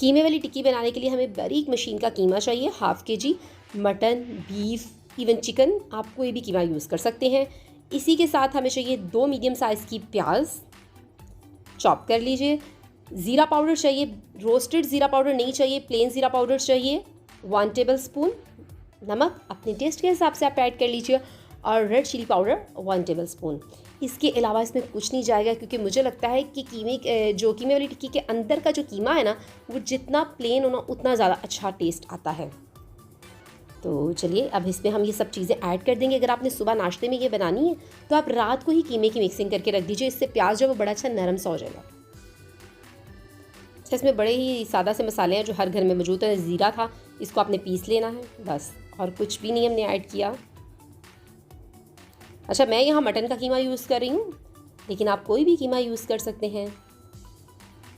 कीमे वाली टिक्की बनाने के लिए हमें बारीक मशीन का कीमा चाहिए, 1/2 kg। Mutton, beef, even chicken, आप कोई भी कीमा यूज़ कर सकते हैं। इसी के साथ हमें चाहिए 2 मीडियम साइज़ की प्याज, चॉप कर लीजिए। ज़ीरा पाउडर चाहिए, रोस्टेड ज़ीरा पाउडर नहीं चाहिए, प्लेन ज़ीरा पाउडर चाहिए। 1 टेबलस्पून। नमक अपने टेस्ट के हिसाब से आप ऐड कर लीजिए, और रेड चिली पाउडर 1 टेबलस्पून। इसके अलावा इसमें कुछ नहीं जाएगा, क्योंकि मुझे लगता है कि कीमे वाली टिक्की के अंदर का जो कीमा है ना, वो जितना प्लेन होना उतना ज़्यादा अच्छा टेस्ट आता है। तो चलिए अब इसमें हम ये सब चीज़ें ऐड कर देंगे। अगर आपने सुबह नाश्ते में ये बनानी है तो आप रात को ही कीमे की मिक्सिंग करके रख दीजिए, इससे प्याज जो वो बड़ा अच्छा नरम सा हो जाएगा। अच्छा, इसमें बड़े ही सादा से मसाले हैं जो हर घर में मौजूद है। ज़ीरा था, इसको आपने पीस लेना है बस, और कुछ भी नहीं हमने ऐड किया। अच्छा, मैं यहाँ मटन का कीमा यूज़ कर रही हूँ, लेकिन आप कोई भी कीमा यूज़ कर सकते हैं।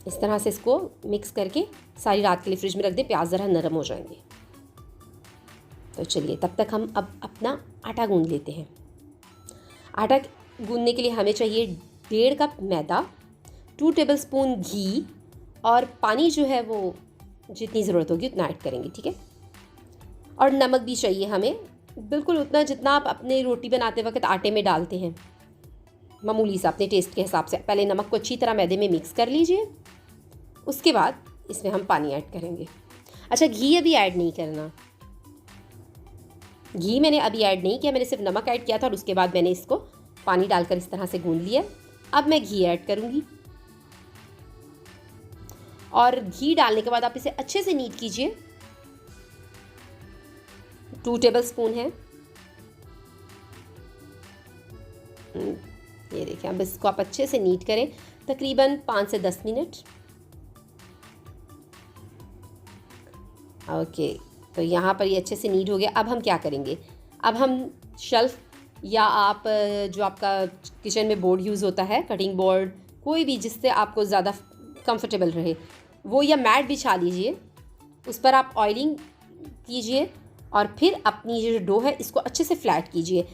इस तरह से इसको मिक्स करके सारी रात के लिए फ्रिज में रख दें, प्याज ज़रा नरम हो जाएंगे। तो चलिए तब तक हम अब अपना आटा गूंद लेते हैं। आटा गूंदने के लिए हमें चाहिए 1.5 कप मैदा, 2 टेबलस्पून घी, और पानी जो है वो जितनी ज़रूरत होगी उतना ऐड करेंगे, ठीक है। और नमक भी चाहिए हमें, बिल्कुल उतना जितना आप अपने रोटी बनाते वक्त आटे में डालते हैं, मामूली सा अपने टेस्ट के हिसाब से। पहले नमक को अच्छी तरह मैदे में मिक्स कर लीजिए, उसके बाद इसमें हम पानी ऐड करेंगे। अच्छा, घी अभी ऐड नहीं करना, घी मैंने अभी ऐड नहीं किया, मैंने सिर्फ नमक ऐड किया था और उसके बाद मैंने इसको पानी डालकर इस तरह से गूंद लिया। अब मैं घी ऐड करूँगी, और घी डालने के बाद आप इसे अच्छे से नीट कीजिए। 2 टेबलस्पून है, ये देखिए। अब इसको आप अच्छे से नीट करें, तकरीबन 5 से 10 मिनट। ओके, तो यहाँ पर ये अच्छे से नीट हो गया। अब हम क्या करेंगे, अब हम शेल्फ या आप जो आपका किचन में बोर्ड यूज़ होता है, कटिंग बोर्ड, कोई भी जिससे आपको ज़्यादा कंफर्टेबल रहे, वो या मैट बिछा लीजिए, उस पर आप ऑयलिंग कीजिए, और फिर अपनी जो डो है इसको अच्छे से फ्लैट कीजिए।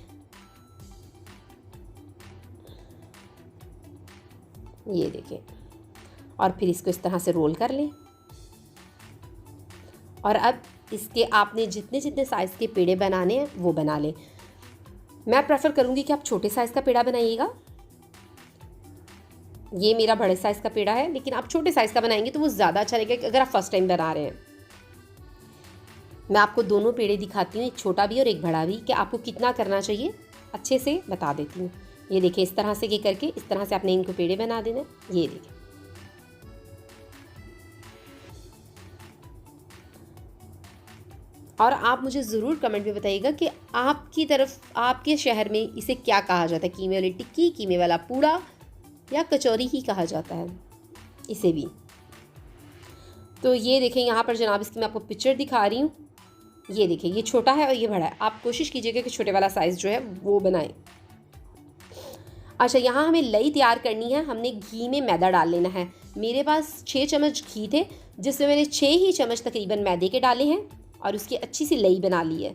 ये देखिए, और फिर इसको इस तरह से रोल कर लें। और अब इसके आपने जितने जितने साइज़ के पेड़े बनाने हैं वो बना लें। मैं प्रेफर करूँगी कि आप छोटे साइज़ का पेड़ा बनाइएगा। ये मेरा बड़े साइज़ का पेड़ा है, लेकिन आप छोटे साइज़ का बनाएंगे तो वो ज़्यादा अच्छा लगेगा अगर आप फर्स्ट टाइम बना रहे हैं। मैं आपको दोनों पेड़े दिखाती हूँ, एक छोटा भी और एक बड़ा भी, कि आपको कितना करना चाहिए अच्छे से बता देती हूँ। ये देखिए, इस तरह से ये करके इस तरह से आपने इनको पेड़े बना देना। ये देखिए, और आप मुझे ज़रूर कमेंट में बताइएगा कि आपकी तरफ, आपके शहर में इसे क्या कहा जाता है, कीमे वाली टिक्की, कीमे वाला पूड़ा, या कचौरी ही कहा जाता है इसे भी। तो ये देखें यहाँ पर जनाब, इसकी मैं आपको पिक्चर दिखा रही हूँ। ये देखिए, ये छोटा है और ये बड़ा है। आप कोशिश कीजिएगा कि छोटे वाला साइज़ जो है वो बनाएं। अच्छा, यहाँ हमें लई तैयार करनी है। हमने घी में मैदा डाल लेना है। मेरे पास 6 चम्मच घी थे, जिसमें मैंने 6 ही चम्मच तकरीबन मैदे के डाले हैं, और उसकी अच्छी सी लई बना ली है।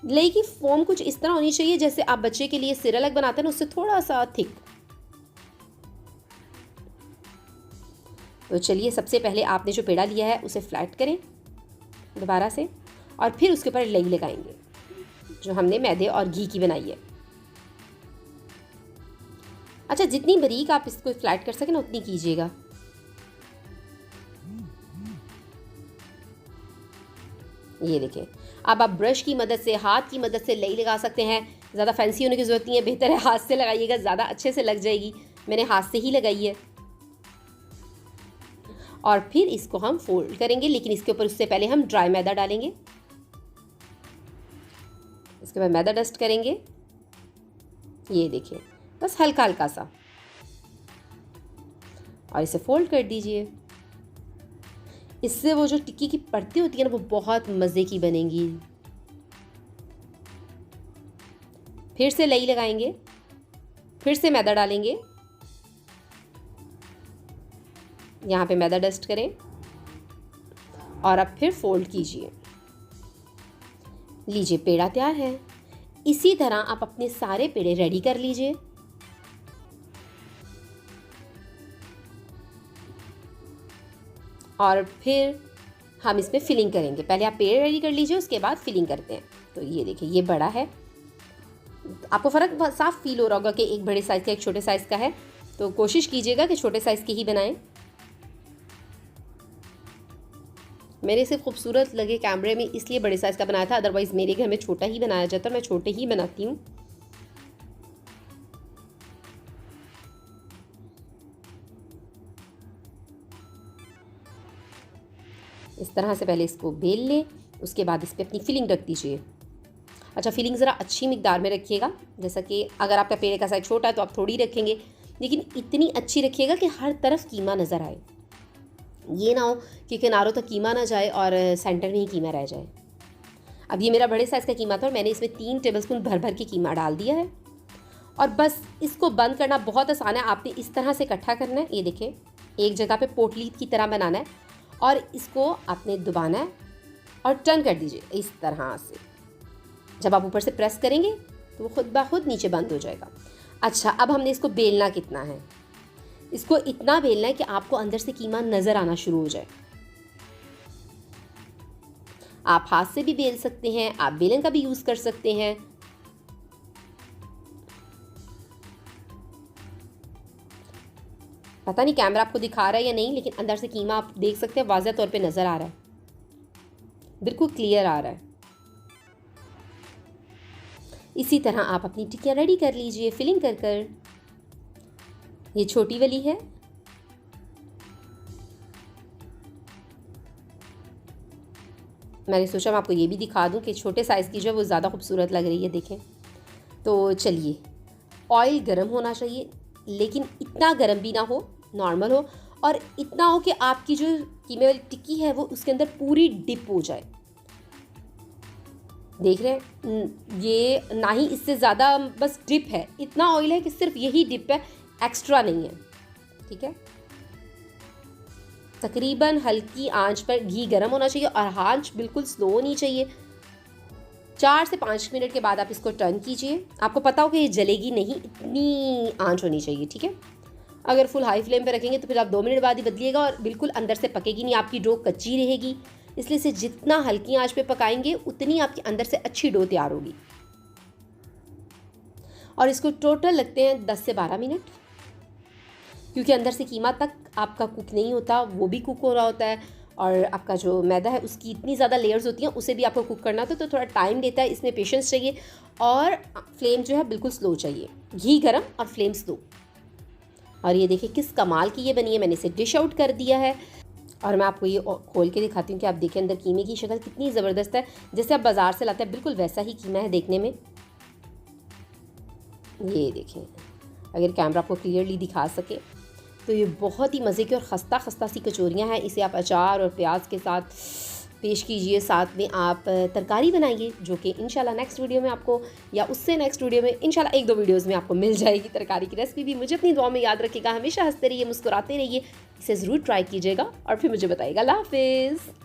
लई की फॉर्म कुछ इस तरह होनी चाहिए जैसे आप बच्चे के लिए सिरेलक बनाते हैं ना, उससे थोड़ा सा थिक। तो चलिए, सबसे पहले आपने जो पेड़ा लिया है उसे फ्लैट करें दोबारा से, और फिर उसके ऊपर लई लगाएंगे जो हमने मैदे और घी की बनाई है। अच्छा, जितनी बारीक आप इसको फ्लैट कर सकें ना उतनी कीजिएगा। ये देखें, अब आप ब्रश की मदद से, हाथ की मदद से लई लगा सकते हैं। ज़्यादा फैंसी होने की ज़रूरत नहीं है, बेहतर है हाथ से लगाइएगा, ज़्यादा अच्छे से लग जाएगी। मैंने हाथ से ही लगाई है। और फिर इसको हम फोल्ड करेंगे, लेकिन इसके ऊपर उससे पहले हम ड्राई मैदा डालेंगे। इसके बाद मैदा डस्ट करेंगे। ये देखिए, बस हल्का हल्का सा, और इसे फोल्ड कर दीजिए। इससे वो जो टिक्की की परतें होती है ना, वो बहुत मज़े की बनेंगी। फिर से लई लगाएंगे, फिर से मैदा डालेंगे, यहाँ पे मैदा डस्ट करें, और अब फिर फोल्ड कीजिए। लीजिए, पेड़ा तैयार है। इसी तरह आप अपने सारे पेड़े रेडी कर लीजिए। और फिर हम इसमें फिलिंग करेंगे। पहले आप पेड़ रेडी कर लीजिए, उसके बाद फिलिंग करते हैं। तो ये देखिए, ये बड़ा है, आपको फ़र्क साफ फील हो रहा होगा कि एक बड़े साइज़ का एक छोटे साइज़ का है। तो कोशिश कीजिएगा कि छोटे साइज़ के ही बनाएं। मेरे से खूबसूरत लगे कैमरे में इसलिए बड़े साइज़ का बनाया था, अदरवाइज़ मेरे घर में छोटा ही बनाया जाता है, मैं छोटे ही बनाती हूँ। इस तरह से पहले इसको बेल लें, उसके बाद इस पर अपनी फिलिंग रख दीजिए। अच्छा, फिलिंग ज़रा अच्छी मिकदार में रखिएगा, जैसा कि अगर आपका पेड़ का साइज़ छोटा है तो आप थोड़ी रखेंगे, लेकिन इतनी अच्छी रखिएगा कि हर तरफ कीमा नज़र आए। ये ना हो कि किनारों तक कीमा ना जाए और सेंटर में ही कीमा रह जाए। अब ये मेरा बड़े साइज़ का कीमा था और मैंने इसमें 3 टेबलस्पून भर भर के कीमा डाल दिया है। और बस इसको बंद करना बहुत आसान है। आपने इस तरह से इकट्ठा करना है, ये देखें, एक जगह पे पोटली की तरह बनाना है और इसको आपने दबाना है और टर्न कर दीजिए इस तरह से। जब आप ऊपर से प्रेस करेंगे तो वो खुद ब खुद नीचे बंद हो जाएगा। अच्छा, अब हमने इसको बेलना कितना है, इसको इतना बेलना है कि आपको अंदर से कीमा नज़र आना शुरू हो जाए। आप हाथ से भी बेल सकते हैं, आप बेलन का भी यूज़ कर सकते हैं। पता नहीं कैमरा आपको दिखा रहा है या नहीं, लेकिन अंदर से कीमा आप देख सकते हैं, वाज़ह तौर पे नज़र आ रहा है, बिल्कुल क्लियर आ रहा है। इसी तरह आप अपनी टिक्कियाँ रेडी कर लीजिए फिलिंग कर कर। ये छोटी वाली है, मैंने सोचा मैं आपको ये भी दिखा दूं कि छोटे साइज़ की जो है वो ज़्यादा खूबसूरत लग रही है, देखें। तो चलिए, ऑयल गरम होना चाहिए, लेकिन इतना गरम भी ना हो, नॉर्मल हो, और इतना हो कि आपकी जो कीमे वाली टिक्की है वो उसके अंदर पूरी डिप हो जाए। देख रहे हैं, ये ना ही इससे ज़्यादा, बस डिप है, इतना ऑयल है कि सिर्फ यही डिप है, एक्स्ट्रा नहीं है। ठीक है, तकरीबन हल्की आंच पर घी गर्म होना चाहिए और आंच बिल्कुल स्लो होनी चाहिए। 4 से 5 मिनट के बाद आप इसको टर्न कीजिए। आपको पता हो कि ये जलेगी नहीं, इतनी आंच होनी चाहिए। ठीक है, अगर फुल हाई फ्लेम पे रखेंगे तो फिर आप 2 मिनट बाद ही बदलिएगा और बिल्कुल अंदर से पकेगी नहीं, आपकी डो कच्ची रहेगी। इसलिए इसे जितना हल्की आंच पे पकाएंगे उतनी आपके अंदर से अच्छी डो तैयार होगी। और इसको टोटल लगते हैं 10 से 12 मिनट, क्योंकि अंदर से कीमा तक आपका कुक नहीं होता, वो भी कुक हो रहा होता है, और आपका जो मैदा है उसकी इतनी ज़्यादा लेयर्स होती हैं, उसे भी आपको कुक करना होता है, तो थोड़ा टाइम लेता है। इसमें पेशेंस चाहिए और फ्लेम जो है बिल्कुल स्लो चाहिए, घी गरम और फ्लेम स्लो। और ये देखिए किस कमाल की ये बनी है। मैंने इसे डिश आउट कर दिया है और मैं आपको ये खोल के दिखाती हूँ कि आप देखें अंदर कीमे की शक्ल कितनी ज़बरदस्त है। जैसे आप बाज़ार से लाते हैं बिल्कुल वैसा ही कीमा है देखने में। ये देखें, अगर कैमरा आपको क्लियरली दिखा सके तो ये बहुत ही मज़े की और खस्ता खस्ता सी कचौरियाँ हैं। इसे आप अचार और प्याज के साथ पेश कीजिए, साथ में आप तरकारी बनाइए, जो कि इंशाल्लाह नेक्स्ट वीडियो में आपको, या उससे नेक्स्ट वीडियो में, इंशाल्लाह 1-2 वीडियोज़ में आपको मिल जाएगी तरकारी की रेसिपी भी। मुझे अपनी दुआ में याद रखिएगा, हमेशा हंसते रहिए, मुस्कुराते रहिए, इसे ज़रूर ट्राई कीजिएगा और फिर मुझे बताइएगा। अल्लाह हाफ़िज़।